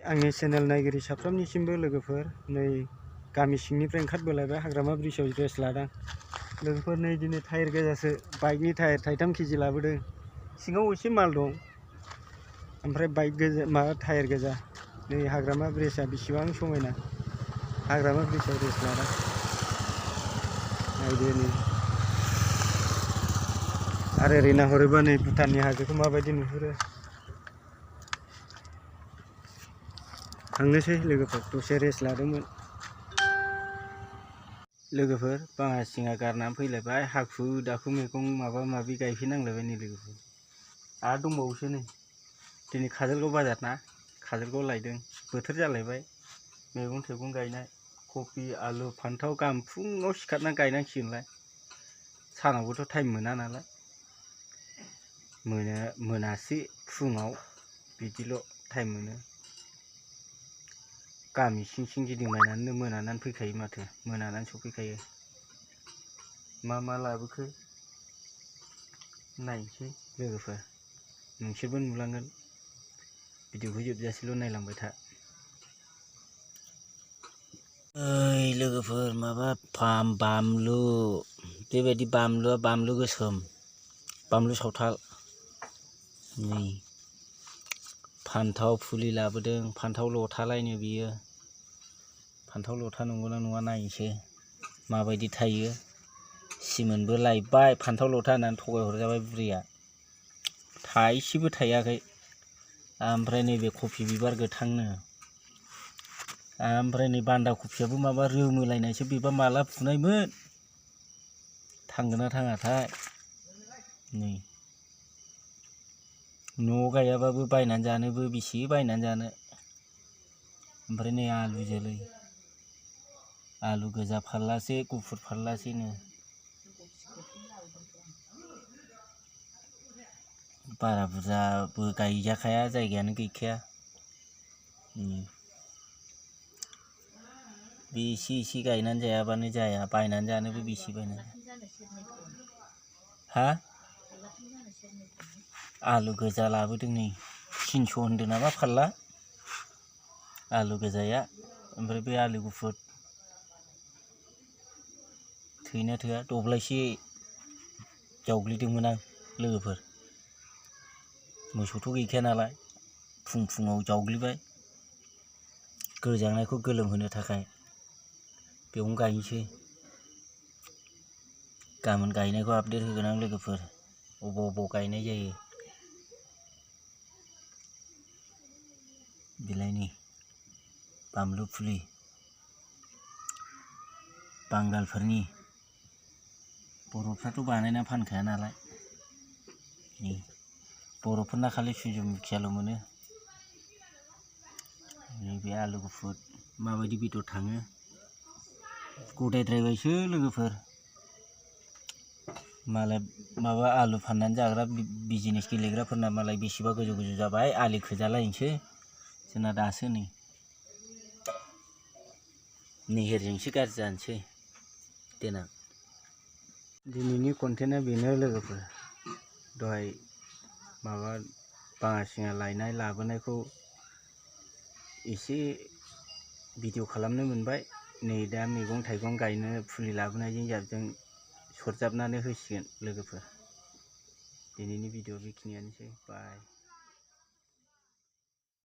आंनि चेनेल नायगिरि साफ्रोमनिसिमबो लोगोफोर नै गामि सिंनिफ्राय ओंखारबोलायबाय हाग्रामा ब्रिजआव रेस्ट लादों लोगोफोर। नै दिनै टायार गोजासो बाइकनि टायार 3 केजि लाबोदों। सिङाव एसे माल दं ओमफ्राय बाइक गोजा माबा टायार गोजा। नै हाग्रामा ब्रिजआ बेसेबां समायना, हाग्रामा ब्रिजआव रेस्ट लादों। नायदो नै आरो ओरै नाहरोबा नै भुटाननि हाजोखौ माबायदि नुहुरो। थांनोसै लोगोफोर, दसे रेस्ट लादोंमोन। लोगोफोर बाङासिङा गारनानै फैलायबाय, हाखु दाखु मैगं माबा माबि गायफैनांलायबाय नै लोगोफोर। आरो दंबावोसो नै दिनै काजलगाव बाजार ना, काजलगाव लायदों। बोथोर जालायबाय मैगं थाइगं गायनाय, कफि आलु फान्थाव गाहाम फुङाव सिखारनानै गायनांसिगोनलाय। सानावबोथ' टाइम मोना नालाय, मोनासि फुङाव बिदिल' टाइम मोनो। गामि सिं सिं गिदिंबायनानैनो मोनानानै फैखायो माथो, मोनानानै सफैखायो। मा मा लाबोखो नायनोसै लोगोफोर, नोंसोरबो नुलांगोन। भिडिअखौ जोबजासेल' नायलांबाय था। ओइ लोगोफोर माबा बानलु, बेबायदि बानलुआ बानलु गोसोम, बानलु सावथाल। नै फान्थाव फुलि लाबोदों, फान्थाव लथालायनो बियो। फान्थाव लथा नंगौना नङा नायनोसै माबायदि थायो। सिमोनबो लायबाय फान्थाव लथा होननानै थगायहरजाबाय बुरैया, थाइसेबो थायाखै। ओमफ्राय नैबे कफि बिबार गोथांनो, ओमफ्राय नै बान्दा कफियाबो माबा रोमोलायनायसो, बेबा माला फुनायमोन, थांगोन ना थाङाथाय। नै न'आव गायाबाबो बायनानै जानोबो बेसे बायनानै जानो। ओमफ्राय नै आलु जोलै, आलु गोजा फारलासे, गुफुर फारलासेनो। बारा बुरजाबो गायजाखाया, जायगायानो गैखाया। बे एसे एसे गायनानै जायाबानो जाया, बायनानै जानोबो बेसे बायनानै। हा आलु गोजा लाबोदों नै 300 होनदों नामा फारला आलु गोजाया। ओमफ्राय बे आलु गुफुर थोयोना थोआ, दब्लायसे जावग्लिदोंमोन आं लोगोफोर। मोसौथ' गैखाया नालाय, फुङाव जावग्लिबाय गोजांनायखौ गोलोमहोनो थाखाय। बेयावनो गायनोसै, गाबोन गायनायखौ आपडेट होगोन आं लोगोफोर, अबाव गायनाय जायो। बिलाइनि बानलु फुलि बांगालफोरनि, बर'फ्राथ' बानायना फानखाया नालाय। बर'फोरना खालि सुजुमुखियाल' मोनो। नैबे आलु गुफुर माबायदि बेदर थाङो, गदायद्रायबायसो लोगोफोर। मालाय माबा आलु फाननानै जाग्रा बिजनेस गेलेग्राफोरना मालाय बेसेबा गोजौ गोजौ जाबाय, आलि खोजालायनोसै। जोंना दासो नै निहिरजोंसो गाज्रि जानोसै देनां। दिनैनि कन्टेन्टआ बेनो लोगोफोर, दहाय माबा बाङासिङा लायनाय लाबोनायखौ एसे भिडिअ खालामनो मोनबाय। नै दा मैगं थाइगं गायनो फुलि लाबोनायजों जाबजों सरजाबनानै होसिगोन लोगोफोर। दिनैनि भिडिअ बेखिनियानोसै, बाय।